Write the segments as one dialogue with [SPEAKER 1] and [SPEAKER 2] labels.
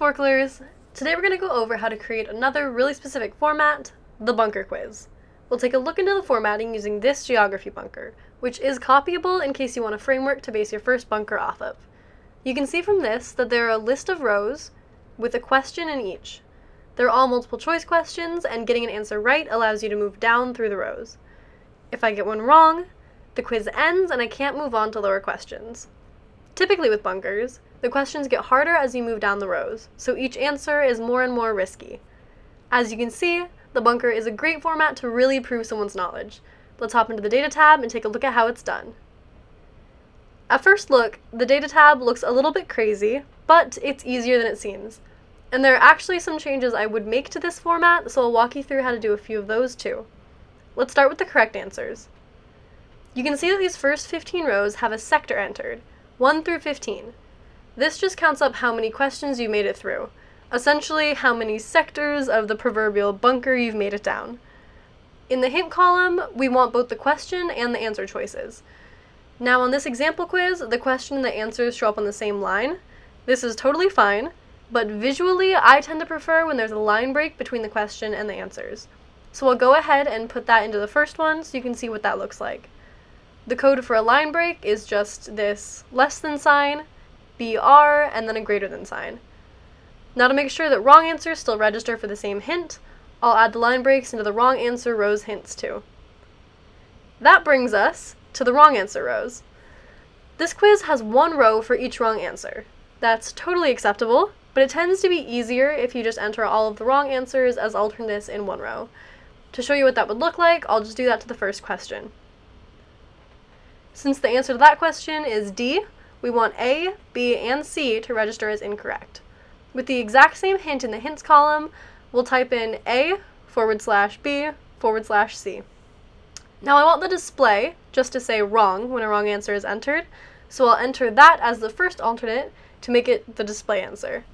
[SPEAKER 1] Sporklers! Today we're going to go over how to create another really specific format, the bunker quiz. We'll take a look into the formatting using this geography bunker, which is copyable in case you want a framework to base your first bunker off of. You can see from this that there are a list of rows with a question in each. They're all multiple choice questions, and getting an answer right allows you to move down through the rows. If I get one wrong, the quiz ends and I can't move on to lower questions. Typically with bunkers, the questions get harder as you move down the rows, so each answer is more and more risky. As you can see, the bunker is a great format to really prove someone's knowledge. Let's hop into the data tab and take a look at how it's done. At first look, the data tab looks a little bit crazy, but it's easier than it seems. And there are actually some changes I would make to this format, so I'll walk you through how to do a few of those too. Let's start with the correct answers. You can see that these first 15 rows have a sector entered, 1 through 15. This just counts up how many questions you made it through, essentially how many sectors of the proverbial bunker you've made it down. In the hint column, we want both the question and the answer choices. Now on this example quiz, the question and the answers show up on the same line. This is totally fine, but visually I tend to prefer when there's a line break between the question and the answers. So I'll go ahead and put that into the first one so you can see what that looks like. The code for a line break is just this less than sign, BR, and then a greater than sign. Now to make sure that wrong answers still register for the same hint, I'll add the line breaks into the wrong answer rows hints too. That brings us to the wrong answer rows. This quiz has one row for each wrong answer. That's totally acceptable, but it tends to be easier if you just enter all of the wrong answers as alternates in one row. To show you what that would look like, I'll just do that to the first question. Since the answer to that question is D, we want A, B, and C to register as incorrect. With the exact same hint in the hints column, we'll type in A/B/C. Now I want the display just to say wrong when a wrong answer is entered, so I'll enter that as the first alternate to make it the display answer.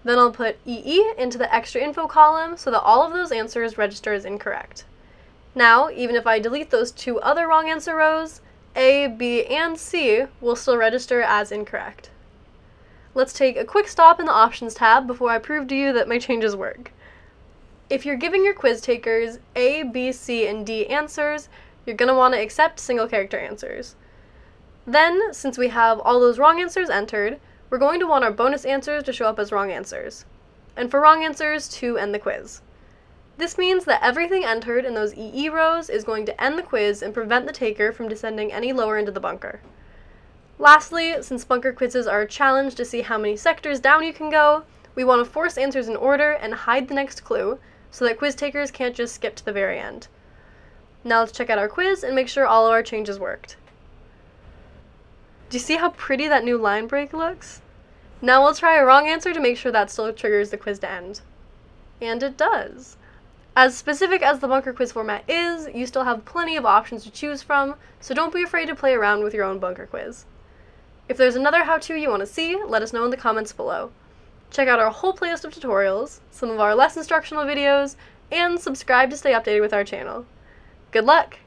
[SPEAKER 1] Then I'll put EE into the extra info column so that all of those answers register as incorrect. Now, even if I delete those two other wrong answer rows, A, B, and C will still register as incorrect. Let's take a quick stop in the Options tab before I prove to you that my changes work. If you're giving your quiz takers A, B, C, and D answers, you're going to want to accept single character answers. Then, since we have all those wrong answers entered, we're going to want our bonus answers to show up as wrong answers, and for wrong answers to end the quiz. This means that everything entered in those EE rows is going to end the quiz and prevent the taker from descending any lower into the bunker. Lastly, since bunker quizzes are a challenge to see how many sectors down you can go, we want to force answers in order and hide the next clue so that quiz takers can't just skip to the very end. Now let's check out our quiz and make sure all of our changes worked. Do you see how pretty that new line break looks? Now we'll try a wrong answer to make sure that still triggers the quiz to end. And it does. As specific as the bunker quiz format is, you still have plenty of options to choose from, so don't be afraid to play around with your own bunker quiz. If there's another how-to you want to see, let us know in the comments below. Check out our whole playlist of tutorials, some of our less instructional videos, and subscribe to stay updated with our channel. Good luck!